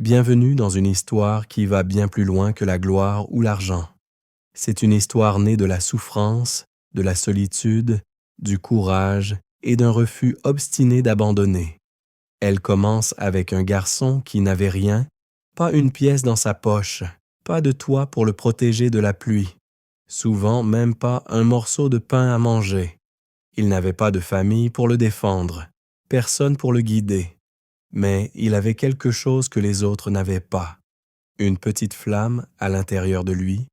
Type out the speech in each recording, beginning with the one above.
Bienvenue dans une histoire qui va bien plus loin que la gloire ou l'argent. C'est une histoire née de la souffrance, de la solitude, du courage et d'un refus obstiné d'abandonner. Elle commence avec un garçon qui n'avait rien, pas une pièce dans sa poche, pas de toit pour le protéger de la pluie, souvent même pas un morceau de pain à manger. Il n'avait pas de famille pour le défendre, personne pour le guider. Mais il avait quelque chose que les autres n'avaient pas. Une petite flamme à l'intérieur de lui,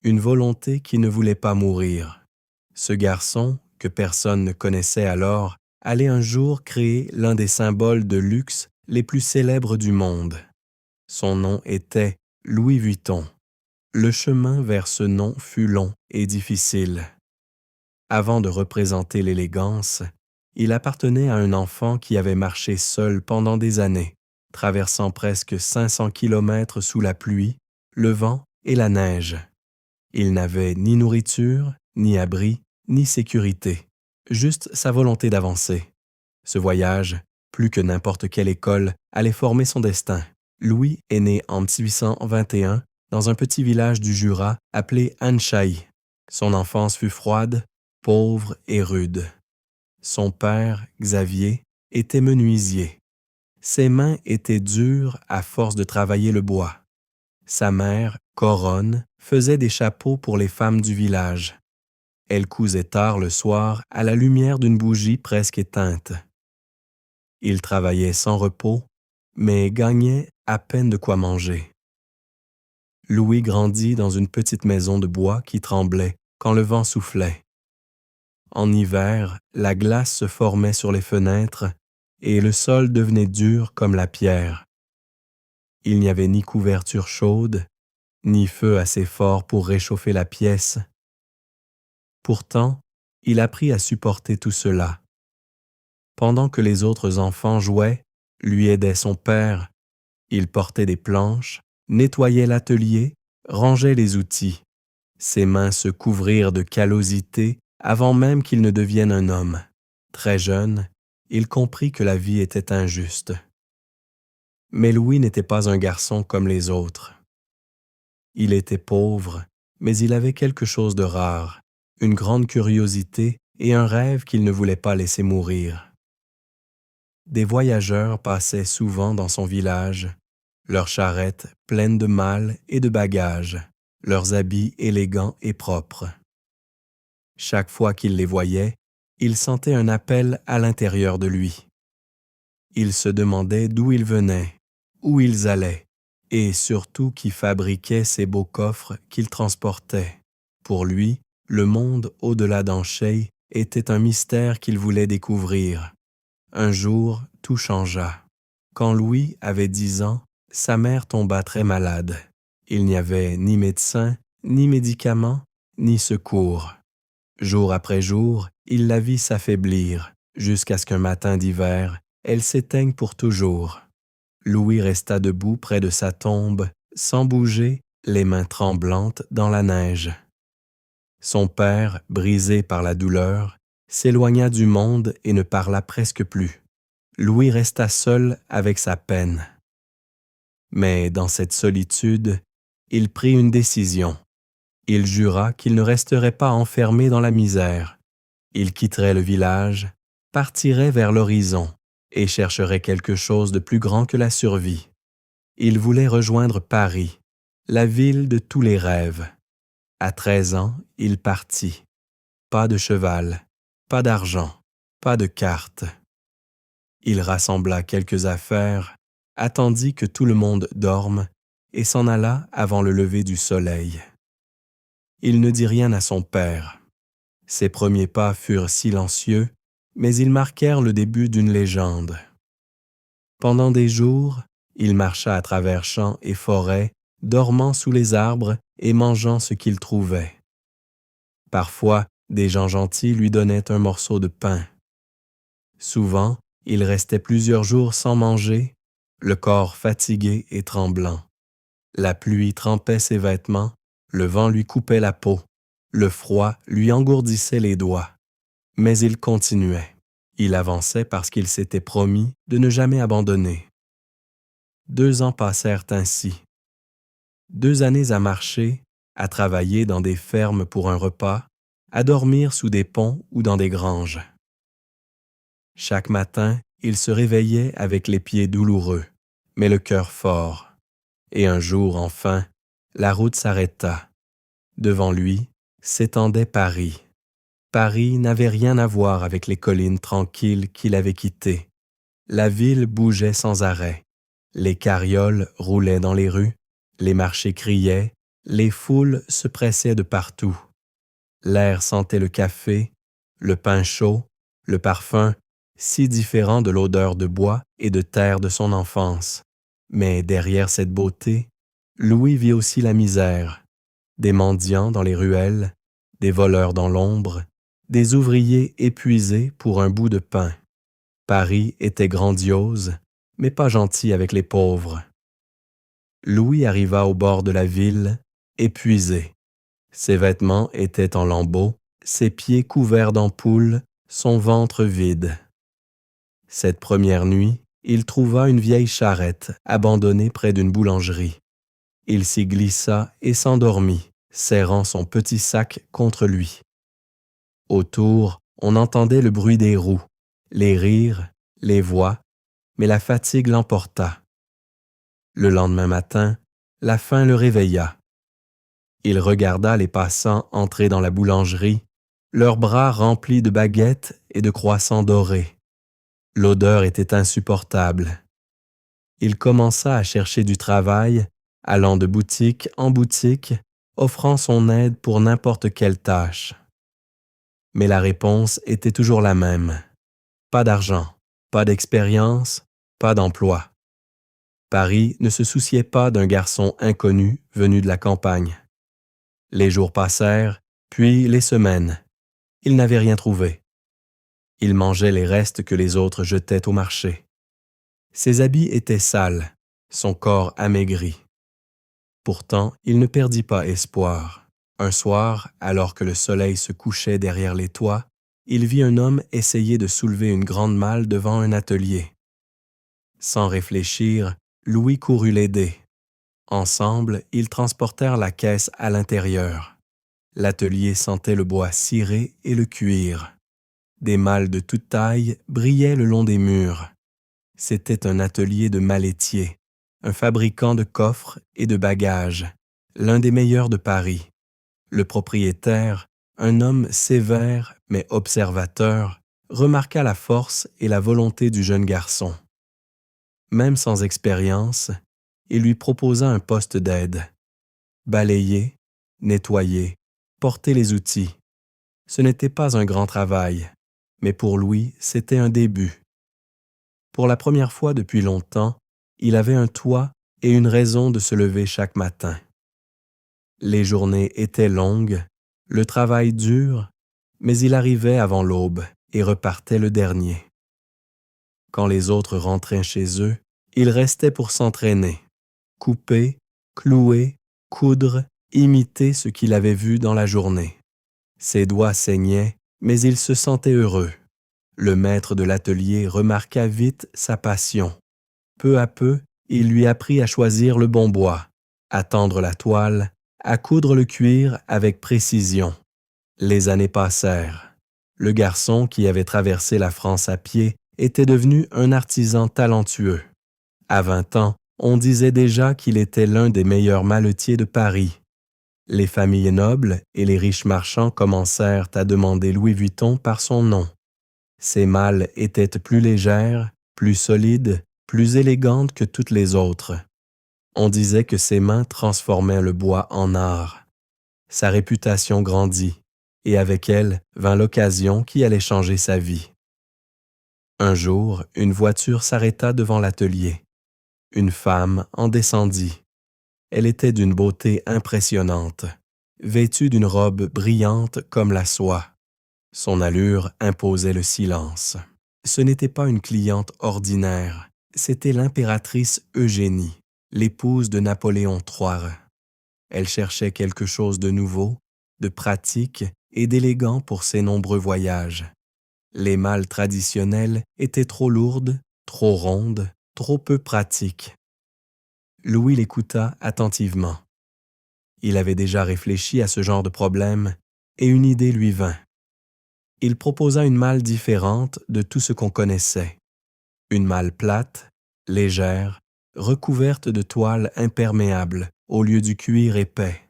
une volonté qui ne voulait pas mourir. Ce garçon, que personne ne connaissait alors, allait un jour créer l'un des symboles de luxe les plus célèbres du monde. Son nom était Louis Vuitton. Le chemin vers ce nom fut long et difficile. Avant de représenter l'élégance, il appartenait à un enfant qui avait marché seul pendant des années, traversant presque 500 kilomètres sous la pluie, le vent et la neige. Il n'avait ni nourriture, ni abri, ni sécurité, juste sa volonté d'avancer. Ce voyage, plus que n'importe quelle école, allait former son destin. Louis est né en 1821 dans un petit village du Jura appelé Anchaï. Son enfance fut froide, pauvre et rude. Son père, Xavier, était menuisier. Ses mains étaient dures à force de travailler le bois. Sa mère, Coronne, faisait des chapeaux pour les femmes du village. Elle cousait tard le soir à la lumière d'une bougie presque éteinte. Il travaillait sans repos, mais gagnait à peine de quoi manger. Louis grandit dans une petite maison de bois qui tremblait quand le vent soufflait. En hiver, la glace se formait sur les fenêtres et le sol devenait dur comme la pierre. Il n'y avait ni couverture chaude, ni feu assez fort pour réchauffer la pièce. Pourtant, il apprit à supporter tout cela. Pendant que les autres enfants jouaient, lui aidait son père. Il portait des planches, nettoyait l'atelier, rangeait les outils. Ses mains se couvrirent de callosité avant même qu'il ne devienne un homme. Très jeune, il comprit que la vie était injuste. Mais Louis n'était pas un garçon comme les autres. Il était pauvre, mais il avait quelque chose de rare, une grande curiosité et un rêve qu'il ne voulait pas laisser mourir. Des voyageurs passaient souvent dans son village, leurs charrettes pleines de malles et de bagages, leurs habits élégants et propres. Chaque fois qu'il les voyait, il sentait un appel à l'intérieur de lui. Il se demandait d'où ils venaient, où ils allaient, et surtout qui fabriquait ces beaux coffres qu'ils transportaient. Pour lui, le monde au-delà d'Anchaï était un mystère qu'il voulait découvrir. Un jour, tout changea. Quand Louis avait 10 ans, sa mère tomba très malade. Il n'y avait ni médecin, ni médicaments, ni secours. Jour après jour, il la vit s'affaiblir, jusqu'à ce qu'un matin d'hiver, elle s'éteigne pour toujours. Louis resta debout près de sa tombe, sans bouger, les mains tremblantes dans la neige. Son père, brisé par la douleur, s'éloigna du monde et ne parla presque plus. Louis resta seul avec sa peine. Mais dans cette solitude, il prit une décision. Il jura qu'il ne resterait pas enfermé dans la misère. Il quitterait le village, partirait vers l'horizon et chercherait quelque chose de plus grand que la survie. Il voulait rejoindre Paris, la ville de tous les rêves. À 13 ans, il partit. Pas de cheval, pas d'argent, pas de carte. Il rassembla quelques affaires, attendit que tout le monde dorme et s'en alla avant le lever du soleil. Il ne dit rien à son père. Ses premiers pas furent silencieux, mais ils marquèrent le début d'une légende. Pendant des jours, il marcha à travers champs et forêts, dormant sous les arbres et mangeant ce qu'il trouvait. Parfois, des gens gentils lui donnaient un morceau de pain. Souvent, il restait plusieurs jours sans manger, le corps fatigué et tremblant. La pluie trempait ses vêtements, le vent lui coupait la peau, le froid lui engourdissait les doigts. Mais il continuait. Il avançait parce qu'il s'était promis de ne jamais abandonner. 2 ans passèrent ainsi. 2 années à marcher, à travailler dans des fermes pour un repas, à dormir sous des ponts ou dans des granges. Chaque matin, il se réveillait avec les pieds douloureux, mais le cœur fort. Et un jour, enfin, la route s'arrêta. Devant lui s'étendait Paris. Paris n'avait rien à voir avec les collines tranquilles qu'il avait quittées. La ville bougeait sans arrêt. Les carrioles roulaient dans les rues, les marchés criaient, les foules se pressaient de partout. L'air sentait le café, le pain chaud, le parfum, si différent de l'odeur de bois et de terre de son enfance. Mais derrière cette beauté, Louis vit aussi la misère. Des mendiants dans les ruelles, des voleurs dans l'ombre, des ouvriers épuisés pour un bout de pain. Paris était grandiose, mais pas gentil avec les pauvres. Louis arriva au bord de la ville, épuisé. Ses vêtements étaient en lambeaux, ses pieds couverts d'ampoules, son ventre vide. Cette première nuit, il trouva une vieille charrette abandonnée près d'une boulangerie. Il s'y glissa et s'endormit, serrant son petit sac contre lui. Autour, on entendait le bruit des roues, les rires, les voix, mais la fatigue l'emporta. Le lendemain matin, la faim le réveilla. Il regarda les passants entrer dans la boulangerie, leurs bras remplis de baguettes et de croissants dorés. L'odeur était insupportable. Il commença à chercher du travail, allant de boutique en boutique, offrant son aide pour n'importe quelle tâche. Mais la réponse était toujours la même. Pas d'argent, pas d'expérience, pas d'emploi. Paris ne se souciait pas d'un garçon inconnu venu de la campagne. Les jours passèrent, puis les semaines. Il n'avait rien trouvé. Il mangeait les restes que les autres jetaient au marché. Ses habits étaient sales, son corps amaigri. Pourtant, il ne perdit pas espoir. Un soir, alors que le soleil se couchait derrière les toits, il vit un homme essayer de soulever une grande malle devant un atelier. Sans réfléchir, Louis courut l'aider. Ensemble, ils transportèrent la caisse à l'intérieur. L'atelier sentait le bois ciré et le cuir. Des malles de toute taille brillaient le long des murs. C'était un atelier de mallettier, un fabricant de coffres et de bagages, l'un des meilleurs de Paris. Le propriétaire, un homme sévère mais observateur, remarqua la force et la volonté du jeune garçon. Même sans expérience, il lui proposa un poste d'aide. Balayer, nettoyer, porter les outils. Ce n'était pas un grand travail, mais pour Louis, c'était un début. Pour la première fois depuis longtemps, il avait un toit et une raison de se lever chaque matin. Les journées étaient longues, le travail dur, mais il arrivait avant l'aube et repartait le dernier. Quand les autres rentraient chez eux, il restait pour s'entraîner, couper, clouer, coudre, imiter ce qu'il avait vu dans la journée. Ses doigts saignaient, mais il se sentait heureux. Le maître de l'atelier remarqua vite sa passion. Peu à peu, il lui apprit à choisir le bon bois, à tendre la toile, à coudre le cuir avec précision. Les années passèrent. Le garçon qui avait traversé la France à pied était devenu un artisan talentueux. À 20 ans, on disait déjà qu'il était l'un des meilleurs maletiers de Paris. Les familles nobles et les riches marchands commencèrent à demander Louis Vuitton par son nom. Ses malles étaient plus légères, plus solides, plus élégantes que toutes les autres. On disait que ses mains transformaient le bois en art. Sa réputation grandit, et avec elle vint l'occasion qui allait changer sa vie. Un jour, une voiture s'arrêta devant l'atelier. Une femme en descendit. Elle était d'une beauté impressionnante, vêtue d'une robe brillante comme la soie. Son allure imposait le silence. Ce n'était pas une cliente ordinaire, c'était l'impératrice Eugénie, l'épouse de Napoléon III. Elle cherchait quelque chose de nouveau, de pratique et d'élégant pour ses nombreux voyages. Les malles traditionnelles étaient trop lourdes, trop rondes, trop peu pratiques. Louis l'écouta attentivement. Il avait déjà réfléchi à ce genre de problème et une idée lui vint. Il proposa une malle différente de tout ce qu'on connaissait. Une malle plate, légère, recouverte de toile imperméable au lieu du cuir épais.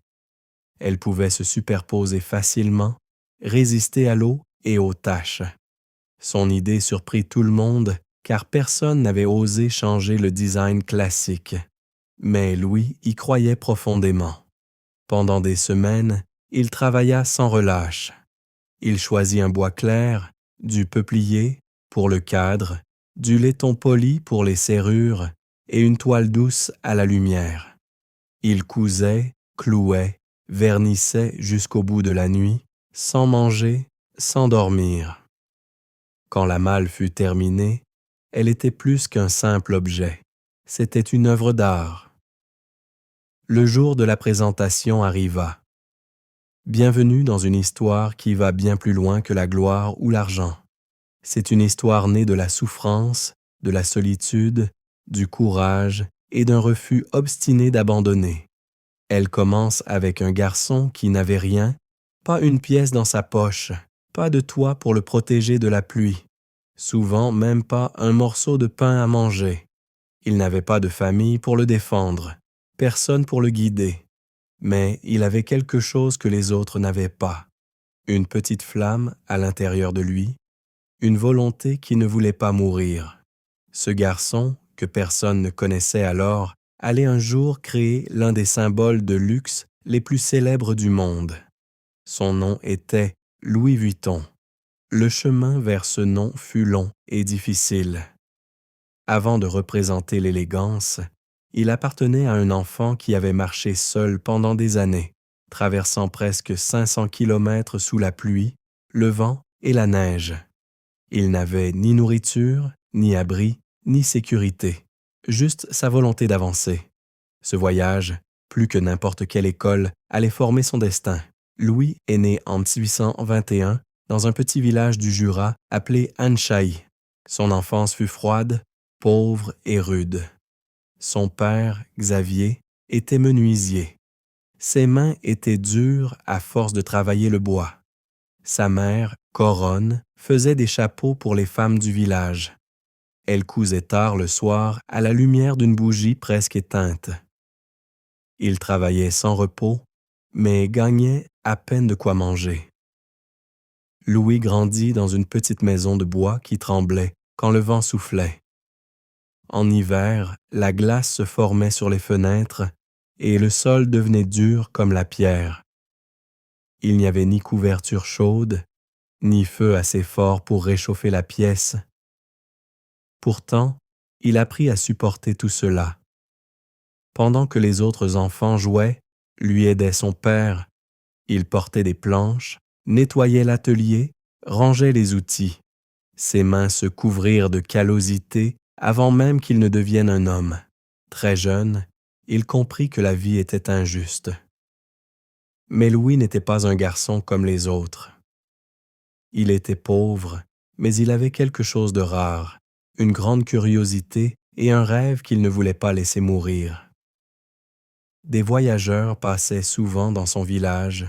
Elle pouvait se superposer facilement, résister à l'eau et aux taches. Son idée surprit tout le monde car personne n'avait osé changer le design classique. Mais Louis y croyait profondément. Pendant des semaines, il travailla sans relâche. Il choisit un bois clair, du peuplier pour le cadre, du laiton poli pour les serrures et une toile douce à la lumière. Il cousait, clouait, vernissait jusqu'au bout de la nuit, sans manger, sans dormir. Quand la malle fut terminée, elle était plus qu'un simple objet. C'était une œuvre d'art. Le jour de la présentation arriva. Bienvenue dans une histoire qui va bien plus loin que la gloire ou l'argent. C'est une histoire née de la souffrance, de la solitude, du courage et d'un refus obstiné d'abandonner. Elle commence avec un garçon qui n'avait rien, pas une pièce dans sa poche, pas de toit pour le protéger de la pluie, souvent même pas un morceau de pain à manger. Il n'avait pas de famille pour le défendre, personne pour le guider. Mais il avait quelque chose que les autres n'avaient pas. Une petite flamme à l'intérieur de lui, une volonté qui ne voulait pas mourir. Ce garçon, que personne ne connaissait alors, allait un jour créer l'un des symboles de luxe les plus célèbres du monde. Son nom était Louis Vuitton. Le chemin vers ce nom fut long et difficile. Avant de représenter l'élégance, il appartenait à un enfant qui avait marché seul pendant des années, traversant presque 500 kilomètres sous la pluie, le vent et la neige. Il n'avait ni nourriture, ni abri, ni sécurité, juste sa volonté d'avancer. Ce voyage, plus que n'importe quelle école, allait former son destin. Louis est né en 1821 dans un petit village du Jura appelé Anchaï. Son enfance fut froide, pauvre et rude. Son père, Xavier, était menuisier. Ses mains étaient dures à force de travailler le bois. Sa mère, Coronne, faisait des chapeaux pour les femmes du village. Elle cousait tard le soir à la lumière d'une bougie presque éteinte. Il travaillait sans repos, mais gagnait à peine de quoi manger. Louis grandit dans une petite maison de bois qui tremblait quand le vent soufflait. En hiver, la glace se formait sur les fenêtres et le sol devenait dur comme la pierre. Il n'y avait ni couverture chaude, ni feu assez fort pour réchauffer la pièce. Pourtant, il apprit à supporter tout cela. Pendant que les autres enfants jouaient, lui aidait son père. Il portait des planches, nettoyait l'atelier, rangeait les outils. Ses mains se couvrirent de callosité avant même qu'il ne devienne un homme. Très jeune, il comprit que la vie était injuste. Mais Louis n'était pas un garçon comme les autres. Il était pauvre, mais il avait quelque chose de rare, une grande curiosité et un rêve qu'il ne voulait pas laisser mourir. Des voyageurs passaient souvent dans son village,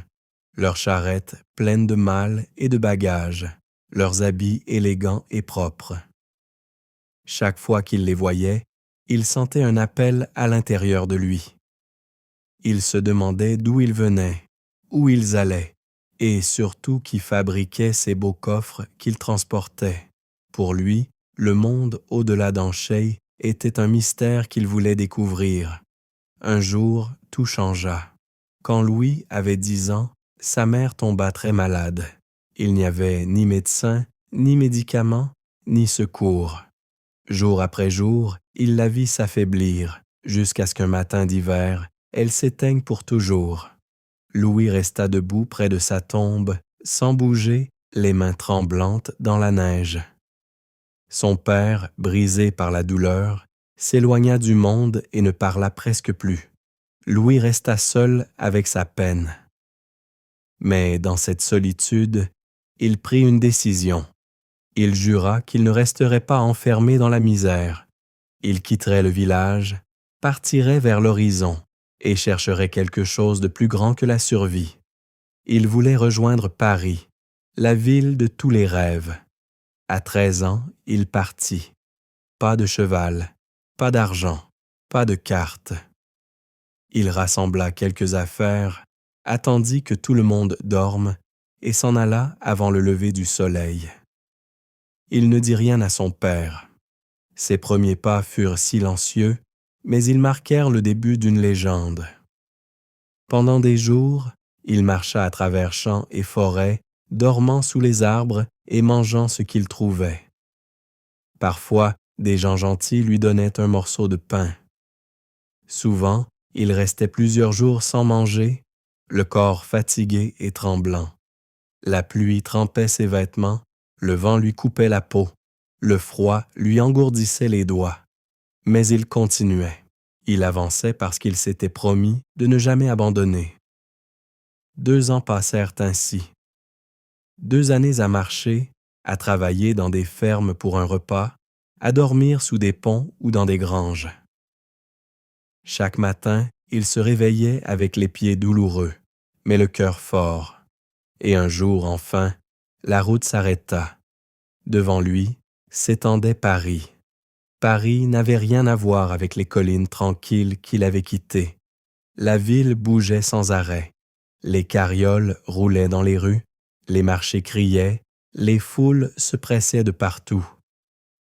leurs charrettes pleines de malles et de bagages, leurs habits élégants et propres. Chaque fois qu'il les voyait, il sentait un appel à l'intérieur de lui. Il se demandait d'où ils venaient, où ils allaient, et surtout qui fabriquait ces beaux coffres qu'ils transportaient. Pour lui, le monde au-delà d'Anchaï était un mystère qu'il voulait découvrir. Un jour, tout changea. Quand Louis avait 10 ans, sa mère tomba très malade. Il n'y avait ni médecin, ni médicaments, ni secours. Jour après jour, il la vit s'affaiblir, jusqu'à ce qu'un matin d'hiver, elle s'éteigne pour toujours. Louis resta debout près de sa tombe, sans bouger, les mains tremblantes dans la neige. Son père, brisé par la douleur, s'éloigna du monde et ne parla presque plus. Louis resta seul avec sa peine. Mais dans cette solitude, il prit une décision. Il jura qu'il ne resterait pas enfermé dans la misère. Il quitterait le village, partirait vers l'horizon et chercherait quelque chose de plus grand que la survie. Il voulait rejoindre Paris, la ville de tous les rêves. À 13 ans, il partit. Pas de cheval, pas d'argent, pas de carte. Il rassembla quelques affaires, attendit que tout le monde dorme et s'en alla avant le lever du soleil. Il ne dit rien à son père. Ses premiers pas furent silencieux, mais ils marquèrent le début d'une légende. Pendant des jours, il marcha à travers champs et forêts, dormant sous les arbres et mangeant ce qu'il trouvait. Parfois, des gens gentils lui donnaient un morceau de pain. Souvent, il restait plusieurs jours sans manger, le corps fatigué et tremblant. La pluie trempait ses vêtements, le vent lui coupait la peau, le froid lui engourdissait les doigts. Mais il continuait. Il avançait parce qu'il s'était promis de ne jamais abandonner. 2 ans passèrent ainsi. 2 années à marcher, à travailler dans des fermes pour un repas, à dormir sous des ponts ou dans des granges. Chaque matin, il se réveillait avec les pieds douloureux, mais le cœur fort. Et un jour, enfin, la route s'arrêta. Devant lui s'étendait Paris. Paris n'avait rien à voir avec les collines tranquilles qu'il avait quittées. La ville bougeait sans arrêt. Les carrioles roulaient dans les rues, les marchés criaient, les foules se pressaient de partout.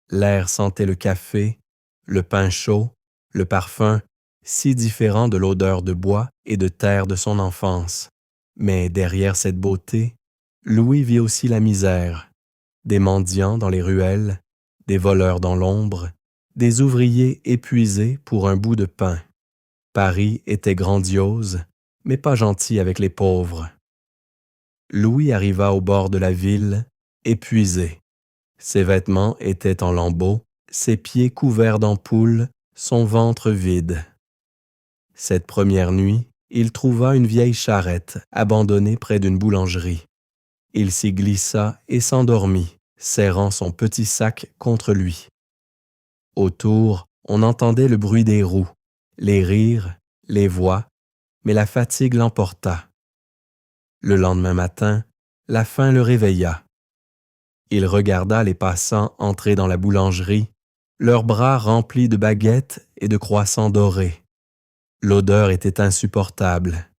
L'air sentait le café, le pain chaud, le parfum, si différent de l'odeur de bois et de terre de son enfance. Mais derrière cette beauté, Louis vit aussi la misère. Des mendiants dans les ruelles, des voleurs dans l'ombre, des ouvriers épuisés pour un bout de pain. Paris était grandiose, mais pas gentil avec les pauvres. Louis arriva au bord de la ville, épuisé. Ses vêtements étaient en lambeaux, ses pieds couverts d'ampoules, son ventre vide. Cette première nuit, il trouva une vieille charrette abandonnée près d'une boulangerie. Il s'y glissa et s'endormit, serrant son petit sac contre lui. Autour, on entendait le bruit des roues, les rires, les voix, mais la fatigue l'emporta. Le lendemain matin, la faim le réveilla. Il regarda les passants entrer dans la boulangerie, leurs bras remplis de baguettes et de croissants dorés. L'odeur était insupportable.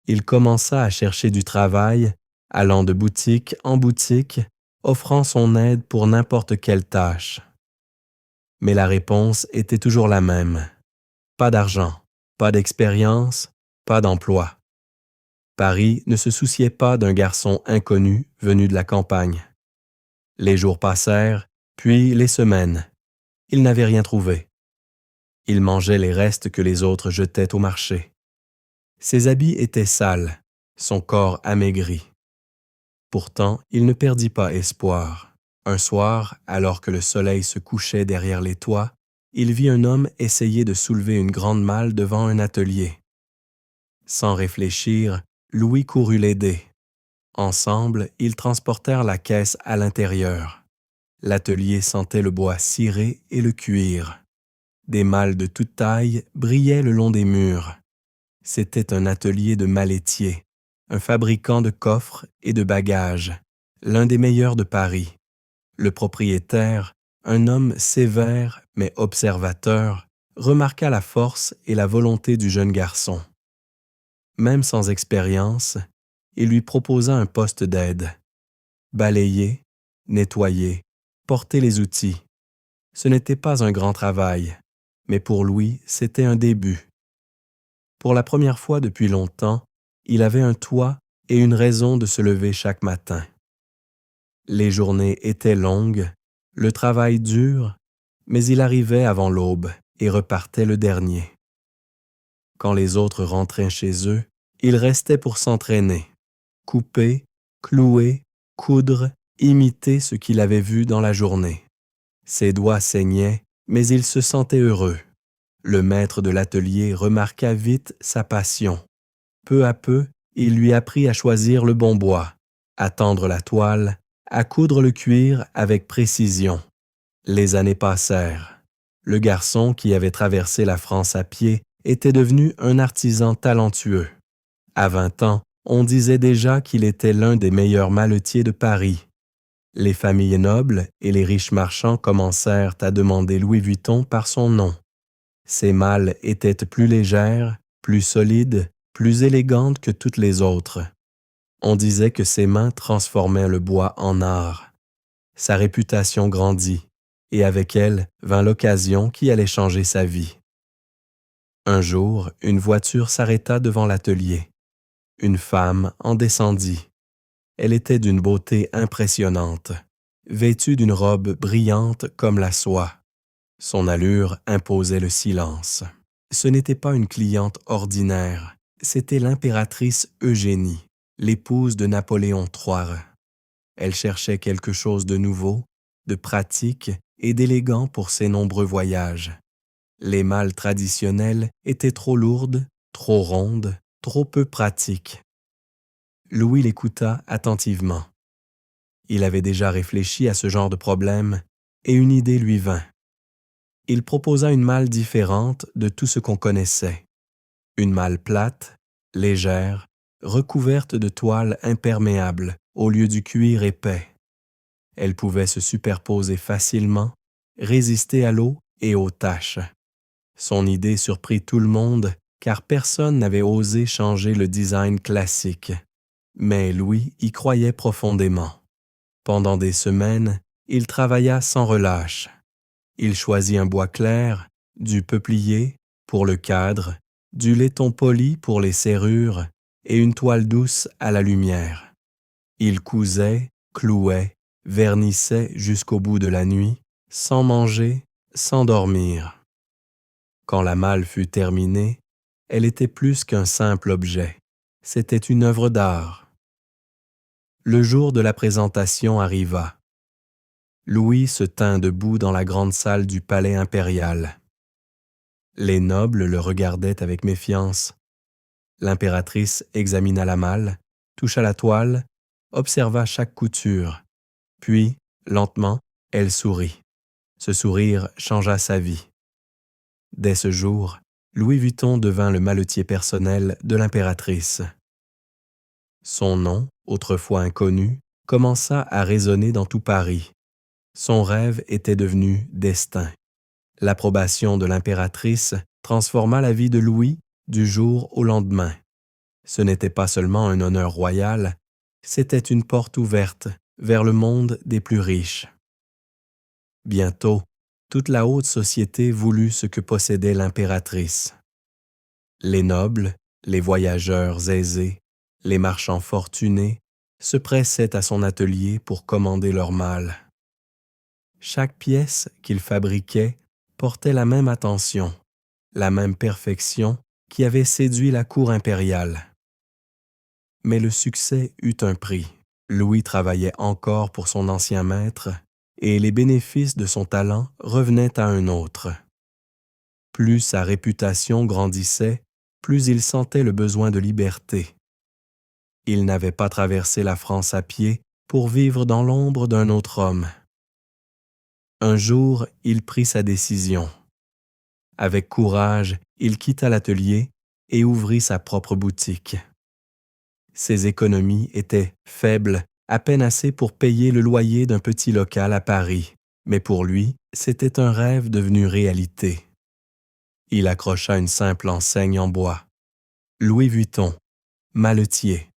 Il commença à chercher du travail, allant de boutique en boutique, offrant son aide pour n'importe quelle tâche. Mais la réponse était toujours la même. Pas d'argent, pas d'expérience, pas d'emploi. Paris ne se souciait pas d'un garçon inconnu venu de la campagne. Les jours passèrent, puis les semaines. Il n'avait rien trouvé. Il mangeait les restes que les autres jetaient au marché. Ses habits étaient sales, son corps amaigri. Pourtant, il ne perdit pas espoir. Un soir, alors que le soleil se couchait derrière les toits, il vit un homme essayer de soulever une grande malle devant un atelier. Sans réfléchir, Louis courut l'aider. Ensemble, ils transportèrent la caisse à l'intérieur. L'atelier sentait le bois ciré et le cuir. Des malles de toute taille brillaient le long des murs. C'était un atelier de mallettier, un fabricant de coffres et de bagages, l'un des meilleurs de Paris. Le propriétaire, un homme sévère mais observateur, remarqua la force et la volonté du jeune garçon. Même sans expérience, il lui proposa un poste d'aide. Balayer, nettoyer, porter les outils. Ce n'était pas un grand travail, mais pour Louis, c'était un début. Pour la première fois depuis longtemps, il avait un toit et une raison de se lever chaque matin. Les journées étaient longues, le travail dur, mais il arrivait avant l'aube et repartait le dernier. Quand les autres rentraient chez eux, il restait pour s'entraîner, couper, clouer, coudre, imiter ce qu'il avait vu dans la journée. Ses doigts saignaient, mais il se sentait heureux. Le maître de l'atelier remarqua vite sa passion. Peu à peu, il lui apprit à choisir le bon bois, à tendre la toile, à coudre le cuir avec précision. Les années passèrent. Le garçon qui avait traversé la France à pied était devenu un artisan talentueux. À 20 ans, on disait déjà qu'il était l'un des meilleurs maletiers de Paris. Les familles nobles et les riches marchands commencèrent à demander Louis Vuitton par son nom. Ses malles étaient plus légères, plus solides, plus élégantes que toutes les autres. On disait que ses mains transformaient le bois en art. Sa réputation grandit, et avec elle vint l'occasion qui allait changer sa vie. Un jour, une voiture s'arrêta devant l'atelier. Une femme en descendit. Elle était d'une beauté impressionnante, vêtue d'une robe brillante comme la soie. Son allure imposait le silence. Ce n'était pas une cliente ordinaire, c'était l'impératrice Eugénie, l'épouse de Napoléon III. Elle cherchait quelque chose de nouveau, de pratique et d'élégant pour ses nombreux voyages. Les malles traditionnelles étaient trop lourdes, trop rondes, trop peu pratiques. Louis l'écouta attentivement. Il avait déjà réfléchi à ce genre de problème et une idée lui vint. Il proposa une malle différente de tout ce qu'on connaissait. Une malle plate, légère, recouverte de toile imperméable au lieu du cuir épais. Elle pouvait se superposer facilement, résister à l'eau et aux taches. Son idée surprit tout le monde car personne n'avait osé changer le design classique. Mais Louis y croyait profondément. Pendant des semaines, il travailla sans relâche. Il choisit un bois clair, du peuplier pour le cadre, du laiton poli pour les serrures et une toile douce à la lumière. Il cousait, clouait, vernissait jusqu'au bout de la nuit, sans manger, sans dormir. Quand la malle fut terminée, elle était plus qu'un simple objet. C'était une œuvre d'art. Le jour de la présentation arriva. Louis se tint debout dans la grande salle du palais impérial. Les nobles le regardaient avec méfiance. L'impératrice examina la malle, toucha la toile, observa chaque couture. Puis, lentement, elle sourit. Ce sourire changea sa vie. Dès ce jour, Louis Vuitton devint le maletier personnel de l'impératrice. Son nom, autrefois inconnu, commença à résonner dans tout Paris. Son rêve était devenu destin. L'approbation de l'impératrice transforma la vie de Louis du jour au lendemain. Ce n'était pas seulement un honneur royal, c'était une porte ouverte vers le monde des plus riches. Bientôt, toute la haute société voulut ce que possédait l'impératrice. Les nobles, les voyageurs aisés, les marchands fortunés se pressaient à son atelier pour commander leurs malles. Chaque pièce qu'il fabriquait portait la même attention, la même perfection qui avait séduit la cour impériale. Mais le succès eut un prix. Louis travaillait encore pour son ancien maître et les bénéfices de son talent revenaient à un autre. Plus sa réputation grandissait, plus il sentait le besoin de liberté. Il n'avait pas traversé la France à pied pour vivre dans l'ombre d'un autre homme. Un jour, il prit sa décision. Avec courage, il quitta l'atelier et ouvrit sa propre boutique. Ses économies étaient faibles, à peine assez pour payer le loyer d'un petit local à Paris, mais pour lui, c'était un rêve devenu réalité. Il accrocha une simple enseigne en bois. Louis Vuitton, maletier.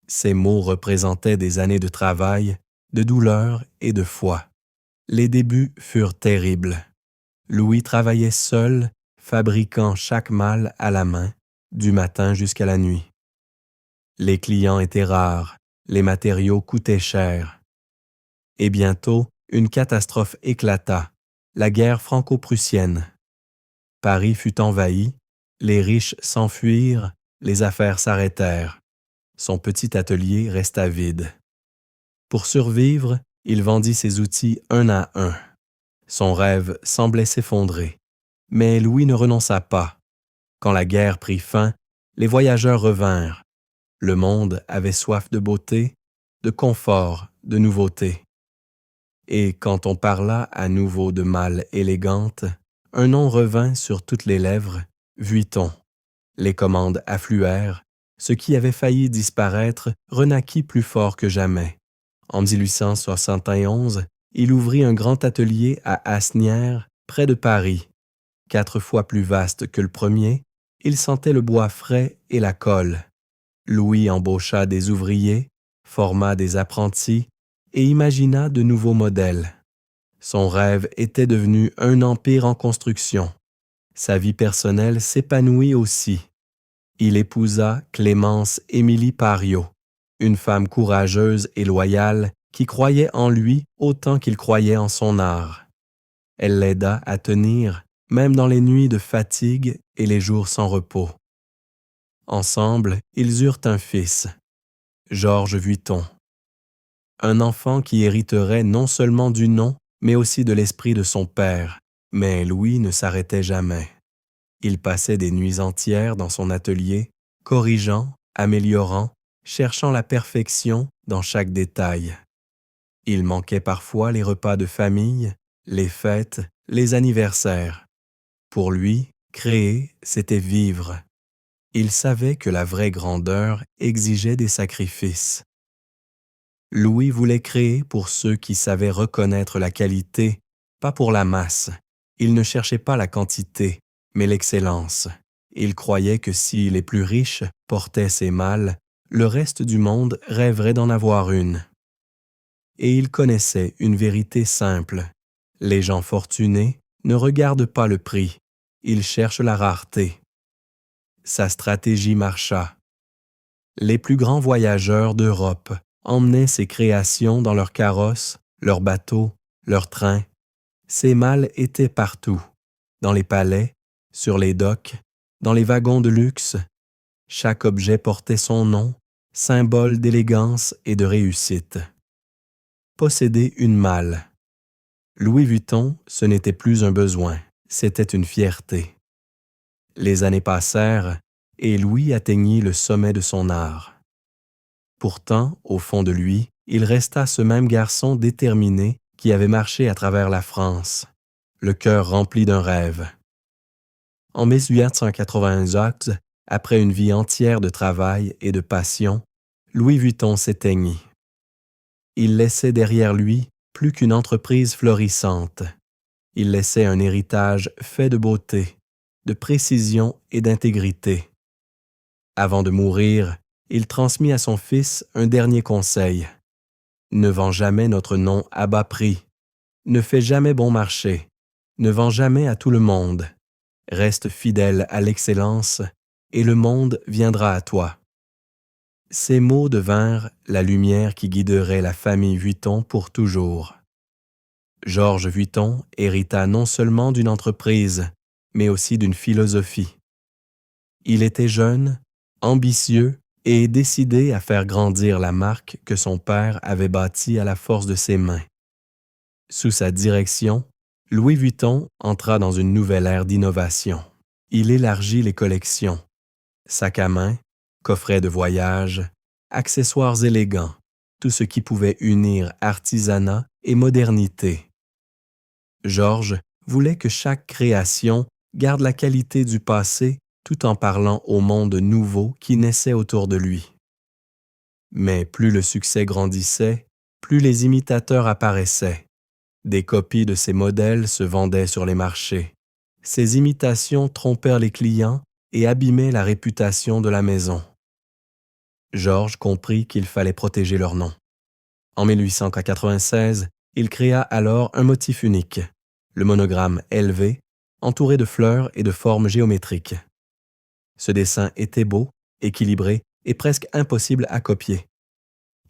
Ces mots représentaient des années de travail, de douleur et de foi. Les débuts furent terribles. Louis travaillait seul, fabriquant chaque malle à la main, du matin jusqu'à la nuit. Les clients étaient rares, les matériaux coûtaient cher. Et bientôt, une catastrophe éclata, la guerre franco-prussienne. Paris fut envahi, les riches s'enfuirent, les affaires s'arrêtèrent. Son petit atelier resta vide. Pour survivre, il vendit ses outils un à un. Son rêve semblait s'effondrer. Mais Louis ne renonça pas. Quand la guerre prit fin, les voyageurs revinrent. Le monde avait soif de beauté, de confort, de nouveauté. Et quand on parla à nouveau de malles élégantes, un nom revint sur toutes les lèvres, Vuitton. Les commandes affluèrent. Ce qui avait failli disparaître renaquit plus fort que jamais. En 1871, il ouvrit un grand atelier à Asnières, près de Paris. 4 fois plus vaste que le premier, il sentait le bois frais et la colle. Louis embaucha des ouvriers, forma des apprentis et imagina de nouveaux modèles. Son rêve était devenu un empire en construction. Sa vie personnelle s'épanouit aussi. Il épousa Clémence Émilie Pariot, une femme courageuse et loyale qui croyait en lui autant qu'il croyait en son art. Elle l'aida à tenir, même dans les nuits de fatigue et les jours sans repos. Ensemble, ils eurent un fils, Georges Vuitton, un enfant qui hériterait non seulement du nom, mais aussi de l'esprit de son père. Mais Louis ne s'arrêtait jamais. Il passait des nuits entières dans son atelier, corrigeant, améliorant, cherchant la perfection dans chaque détail. Il manquait parfois les repas de famille, les fêtes, les anniversaires. Pour lui, créer, c'était vivre. Il savait que la vraie grandeur exigeait des sacrifices. Louis voulait créer pour ceux qui savaient reconnaître la qualité, pas pour la masse. Il ne cherchait pas la quantité, mais l'excellence. Il croyait que si les plus riches portaient ces malles, le reste du monde rêverait d'en avoir une. Et il connaissait une vérité simple. Les gens fortunés ne regardent pas le prix, ils cherchent la rareté. Sa stratégie marcha. Les plus grands voyageurs d'Europe emmenaient ses créations dans leurs carrosses, leurs bateaux, leurs trains. Ces malles étaient partout, dans les palais, sur les docks, dans les wagons de luxe. Chaque objet portait son nom, symbole d'élégance et de réussite. Posséder une malle. Louis Vuitton, ce n'était plus un besoin, c'était une fierté. Les années passèrent et Louis atteignit le sommet de son art. Pourtant, au fond de lui, il resta ce même garçon déterminé qui avait marché à travers la France, le cœur rempli d'un rêve. En 1898, après une vie entière de travail et de passion, Louis Vuitton s'éteignit. Il laissait derrière lui plus qu'une entreprise florissante. Il laissait un héritage fait de beauté, de précision et d'intégrité. Avant de mourir, il transmit à son fils un dernier conseil. Ne vends jamais notre nom à bas prix. Ne fais jamais bon marché. Ne vends jamais à tout le monde. Reste fidèle à l'excellence et le monde viendra à toi. Ces mots devinrent la lumière qui guiderait la famille Vuitton pour toujours. Georges Vuitton hérita non seulement d'une entreprise, mais aussi d'une philosophie. Il était jeune, ambitieux et décidé à faire grandir la marque que son père avait bâtie à la force de ses mains. Sous sa direction, Louis Vuitton entra dans une nouvelle ère d'innovation. Il élargit les collections. Sacs à main, coffrets de voyage, accessoires élégants, tout ce qui pouvait unir artisanat et modernité. Georges voulait que chaque création garde la qualité du passé tout en parlant au monde nouveau qui naissait autour de lui. Mais plus le succès grandissait, plus les imitateurs apparaissaient. Des copies de ces modèles se vendaient sur les marchés. Ces imitations trompèrent les clients et abîmaient la réputation de la maison. Georges comprit qu'il fallait protéger leur nom. En 1896, il créa alors un motif unique, le monogramme LV, entouré de fleurs et de formes géométriques. Ce dessin était beau, équilibré et presque impossible à copier.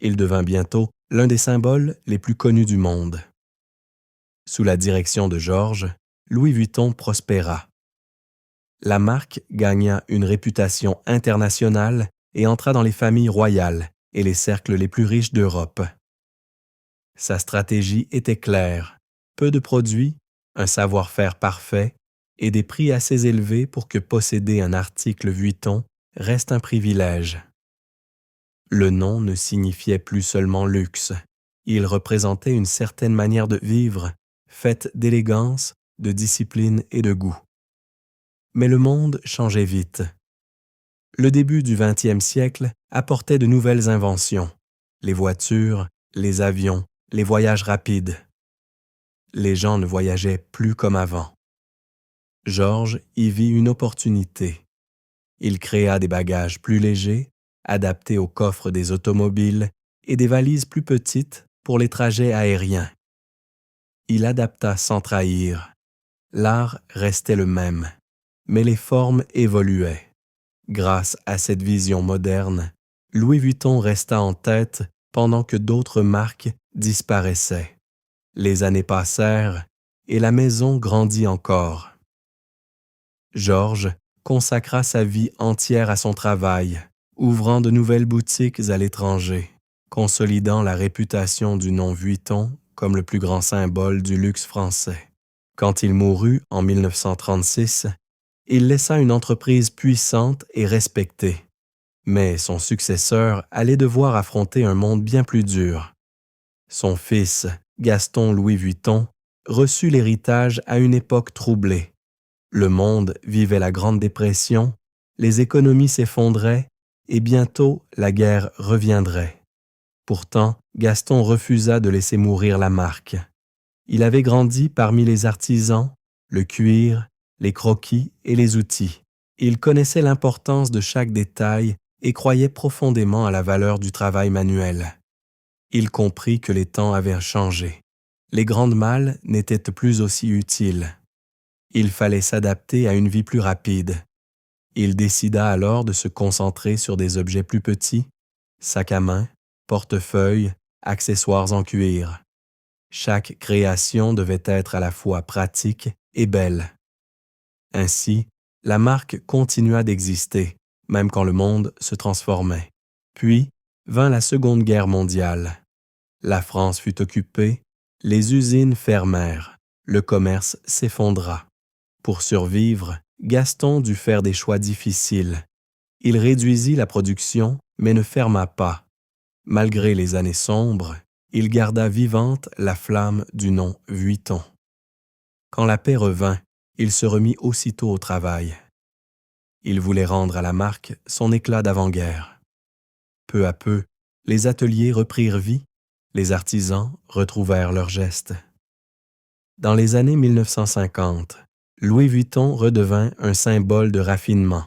Il devint bientôt l'un des symboles les plus connus du monde. Sous la direction de Georges, Louis Vuitton prospéra. La marque gagna une réputation internationale et entra dans les familles royales et les cercles les plus riches d'Europe. Sa stratégie était claire, peu de produits, un savoir-faire parfait et des prix assez élevés pour que posséder un article Vuitton reste un privilège. Le nom ne signifiait plus seulement luxe, il représentait une certaine manière de vivre, faite d'élégance, de discipline et de goût. Mais le monde changeait vite. Le début du XXe siècle apportait de nouvelles inventions, les voitures, les avions, les voyages rapides. Les gens ne voyageaient plus comme avant. Georges y vit une opportunité. Il créa des bagages plus légers, adaptés aux coffres des automobiles et des valises plus petites pour les trajets aériens. Il adapta sans trahir. L'art restait le même, mais les formes évoluaient. Grâce à cette vision moderne, Louis Vuitton resta en tête pendant que d'autres marques disparaissaient. Les années passèrent et la maison grandit encore. Georges consacra sa vie entière à son travail, ouvrant de nouvelles boutiques à l'étranger, consolidant la réputation du nom Vuitton comme le plus grand symbole du luxe français. Quand il mourut en 1936, il laissa une entreprise puissante et respectée. Mais son successeur allait devoir affronter un monde bien plus dur. Son fils, Gaston Louis Vuitton, reçut l'héritage à une époque troublée. Le monde vivait la Grande Dépression, les économies s'effondraient et bientôt la guerre reviendrait. Pourtant, Gaston refusa de laisser mourir la marque. Il avait grandi parmi les artisans, le cuir, les croquis et les outils. Il connaissait l'importance de chaque détail et croyait profondément à la valeur du travail manuel. Il comprit que les temps avaient changé. Les grandes malles n'étaient plus aussi utiles. Il fallait s'adapter à une vie plus rapide. Il décida alors de se concentrer sur des objets plus petits, sacs à main, portefeuilles, accessoires en cuir. Chaque création devait être à la fois pratique et belle. Ainsi, la marque continua d'exister, même quand le monde se transformait. Puis vint la Seconde Guerre mondiale. La France fut occupée, les usines fermèrent, le commerce s'effondra. Pour survivre, Gaston dut faire des choix difficiles. Il réduisit la production, mais ne ferma pas. Malgré les années sombres, il garda vivante la flamme du nom Vuitton. Quand la paix revint, il se remit aussitôt au travail. Il voulait rendre à la marque son éclat d'avant-guerre. Peu à peu, les ateliers reprirent vie, les artisans retrouvèrent leurs gestes. Dans les années 1950, Louis Vuitton redevint un symbole de raffinement.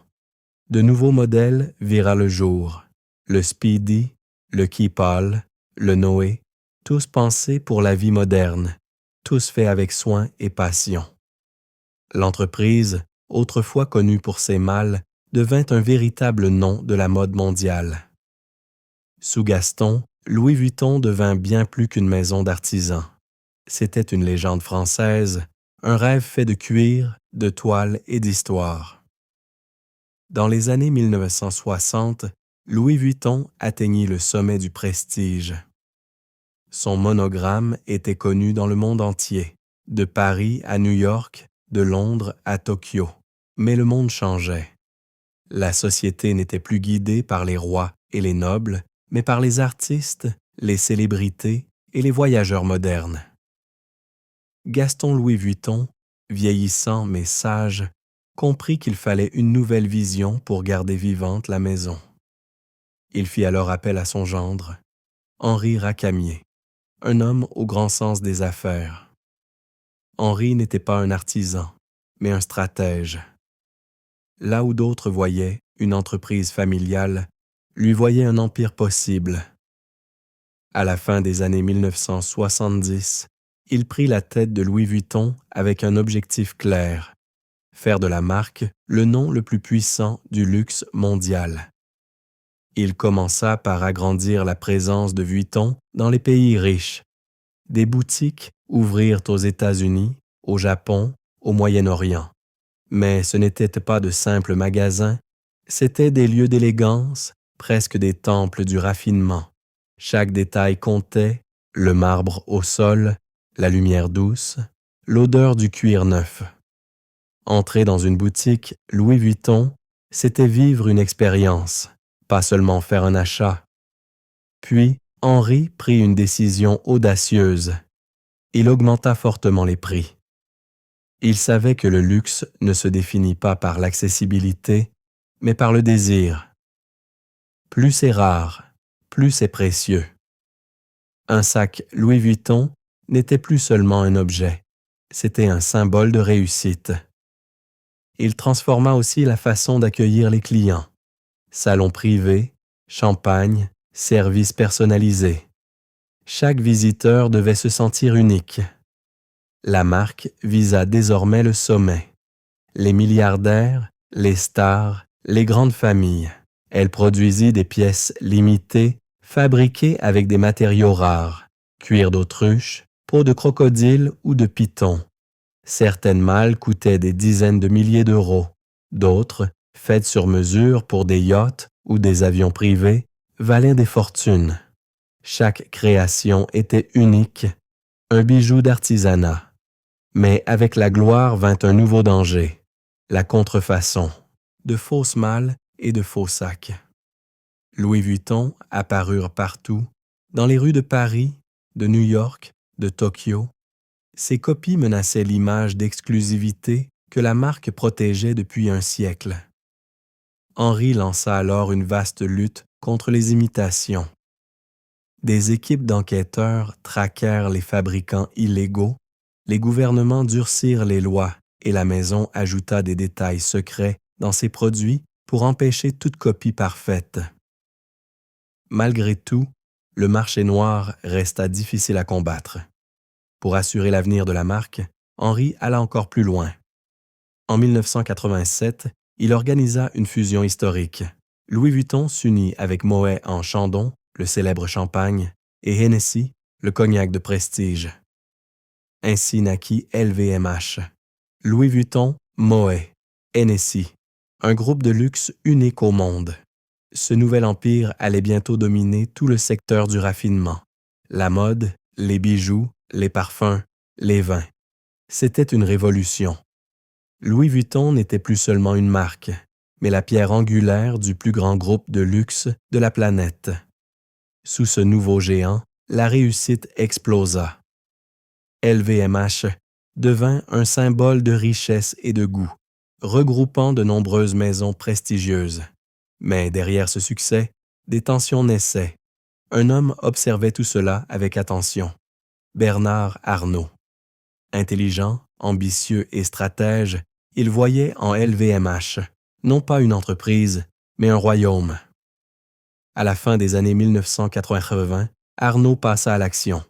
De nouveaux modèles virent le jour, le Speedy, le Keepall, le Noé, tous pensés pour la vie moderne, tous faits avec soin et passion. L'entreprise, autrefois connue pour ses malles, devint un véritable nom de la mode mondiale. Sous Gaston, Louis Vuitton devint bien plus qu'une maison d'artisans. C'était une légende française, un rêve fait de cuir, de toile et d'histoire. Dans les années 1960, Louis Vuitton atteignit le sommet du prestige. Son monogramme était connu dans le monde entier, de Paris à New York, de Londres à Tokyo. Mais le monde changeait. La société n'était plus guidée par les rois et les nobles, mais par les artistes, les célébrités et les voyageurs modernes. Gaston Louis Vuitton, vieillissant mais sage, comprit qu'il fallait une nouvelle vision pour garder vivante la maison. Il fit alors appel à son gendre, Henri Racamier, un homme au grand sens des affaires. Henri n'était pas un artisan, mais un stratège. Là où d'autres voyaient une entreprise familiale, lui voyait un empire possible. À la fin des années 1970, il prit la tête de Louis Vuitton avec un objectif clair, faire de la marque le nom le plus puissant du luxe mondial. Il commença par agrandir la présence de Vuitton dans les pays riches. Des boutiques ouvrirent aux États-Unis, au Japon, au Moyen-Orient. Mais ce n'étaient pas de simples magasins, c'étaient des lieux d'élégance, presque des temples du raffinement. Chaque détail comptait, le marbre au sol, la lumière douce, l'odeur du cuir neuf. Entrer dans une boutique Louis Vuitton, c'était vivre une expérience, pas seulement faire un achat. Puis, Henri prit une décision audacieuse. Il augmenta fortement les prix. Il savait que le luxe ne se définit pas par l'accessibilité, mais par le désir. Plus c'est rare, plus c'est précieux. Un sac Louis Vuitton n'était plus seulement un objet, c'était un symbole de réussite. Il transforma aussi la façon d'accueillir les clients. Salon privé, champagne, services personnalisés. Chaque visiteur devait se sentir unique. La marque visa désormais le sommet. Les milliardaires, les stars, les grandes familles. Elle produisit des pièces limitées, fabriquées avec des matériaux rares, cuir d'autruche, peau de crocodile ou de python. Certaines malles coûtaient des dizaines de milliers d'euros. D'autres, faites sur mesure pour des yachts ou des avions privés, valaient des fortunes. Chaque création était unique, un bijou d'artisanat. Mais avec la gloire vint un nouveau danger, la contrefaçon, de fausses malles et de faux sacs. Louis Vuitton apparurent partout, dans les rues de Paris, de New York, de Tokyo. Ces copies menaçaient l'image d'exclusivité que la marque protégeait depuis un siècle. Henri lança alors une vaste lutte contre les imitations. Des équipes d'enquêteurs traquèrent les fabricants illégaux, les gouvernements durcirent les lois et la maison ajouta des détails secrets dans ses produits pour empêcher toute copie parfaite. Malgré tout, le marché noir resta difficile à combattre. Pour assurer l'avenir de la marque, Henri alla encore plus loin. En 1987, il organisa une fusion historique. Louis Vuitton s'unit avec Moët en Chandon, le célèbre champagne, et Hennessy, le cognac de prestige. Ainsi naquit LVMH. Louis Vuitton, Moët, Hennessy, un groupe de luxe unique au monde. Ce nouvel empire allait bientôt dominer tout le secteur du raffinement. La mode, les bijoux, les parfums, les vins. C'était une révolution. Louis Vuitton n'était plus seulement une marque, mais la pierre angulaire du plus grand groupe de luxe de la planète. Sous ce nouveau géant, la réussite explosa. LVMH devint un symbole de richesse et de goût, regroupant de nombreuses maisons prestigieuses. Mais derrière ce succès, des tensions naissaient. Un homme observait tout cela avec attention. Bernard Arnault. Intelligent, ambitieux et stratège, il voyait en LVMH non pas une entreprise, mais un royaume. À la fin des années 1980, Arnault passa à l'action.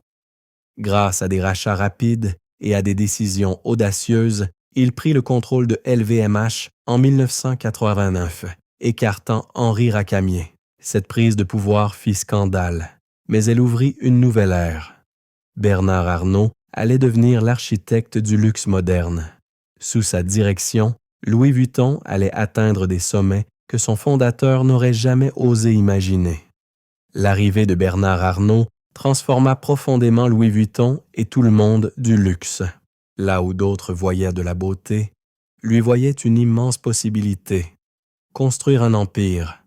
Grâce à des rachats rapides et à des décisions audacieuses, il prit le contrôle de LVMH en 1989, écartant Henri Racamier. Cette prise de pouvoir fit scandale, mais elle ouvrit une nouvelle ère. Bernard Arnault allait devenir l'architecte du luxe moderne. Sous sa direction, Louis Vuitton allait atteindre des sommets que son fondateur n'aurait jamais osé imaginer. L'arrivée de Bernard Arnault transforma profondément Louis Vuitton et tout le monde du luxe. Là où d'autres voyaient de la beauté, lui voyait une immense possibilité, construire un empire.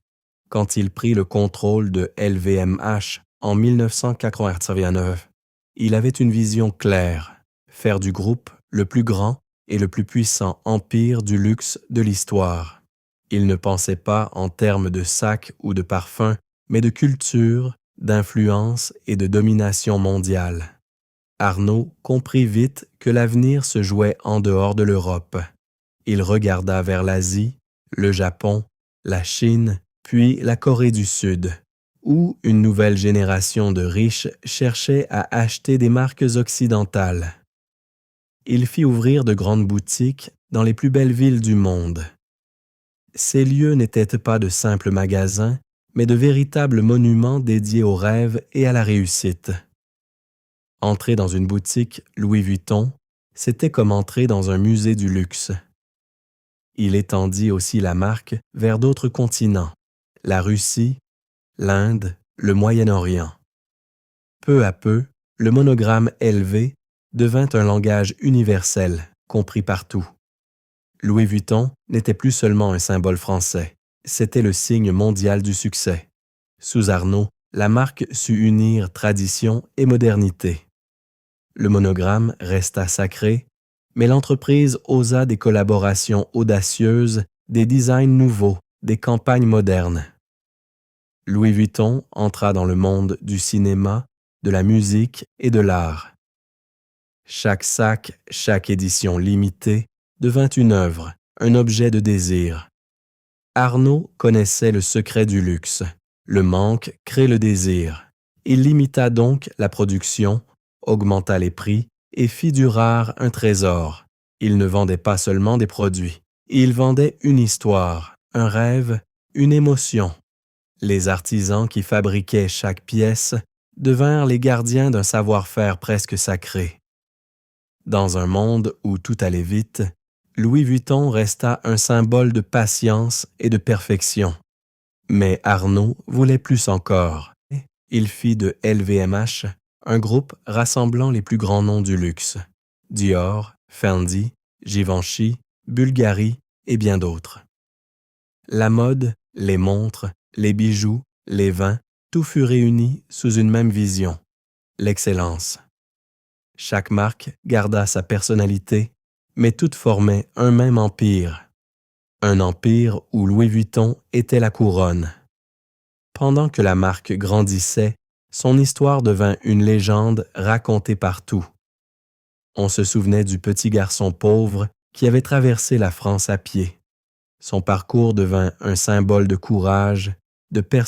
Quand il prit le contrôle de LVMH en 1989, il avait une vision claire, faire du groupe le plus grand et le plus puissant empire du luxe de l'histoire. Il ne pensait pas en termes de sacs ou de parfums, mais de culture, d'influence et de domination mondiale. Arnault comprit vite que l'avenir se jouait en dehors de l'Europe. Il regarda vers l'Asie, le Japon, la Chine, puis la Corée du Sud, où une nouvelle génération de riches cherchait à acheter des marques occidentales. Il fit ouvrir de grandes boutiques dans les plus belles villes du monde. Ces lieux n'étaient pas de simples magasins, mais de véritables monuments dédiés aux rêves et à la réussite. Entrer dans une boutique Louis Vuitton, c'était comme entrer dans un musée du luxe. Il étendit aussi la marque vers d'autres continents, la Russie, l'Inde, le Moyen-Orient. Peu à peu, le monogramme LV devint un langage universel, compris partout. Louis Vuitton n'était plus seulement un symbole français, c'était le signe mondial du succès. Sous Arnault, la marque sut unir tradition et modernité. Le monogramme resta sacré, Mais l'entreprise osa des collaborations audacieuses, des designs nouveaux, des campagnes modernes. Louis Vuitton entra dans le monde du cinéma, de la musique et de l'art. Chaque sac, chaque édition limitée devint une œuvre, un objet de désir. Arnault connaissait le secret du luxe. Le manque crée le désir. Il limita donc la production, augmenta les prix et fit du rare un trésor. Il ne vendait pas seulement des produits. Il vendait une histoire, un rêve, une émotion. Les artisans qui fabriquaient chaque pièce devinrent les gardiens d'un savoir-faire presque sacré. Dans un monde où tout allait vite, Louis Vuitton resta un symbole de patience et de perfection. Mais Arnault voulait plus encore. Il fit de LVMH un groupe rassemblant les plus grands noms du luxe. Dior, Fendi, Givenchy, Bulgari et bien d'autres. La mode, les montres, les bijoux, les vins, tout fut réuni sous une même vision, l'excellence. Chaque marque garda sa personnalité, mais toutes formaient un même empire. Un empire où Louis Vuitton était la couronne. Pendant que la marque grandissait, son histoire devint une légende racontée partout. On se souvenait du petit garçon pauvre qui avait traversé la France à pied. Son parcours devint un symbole de courage, de persévérance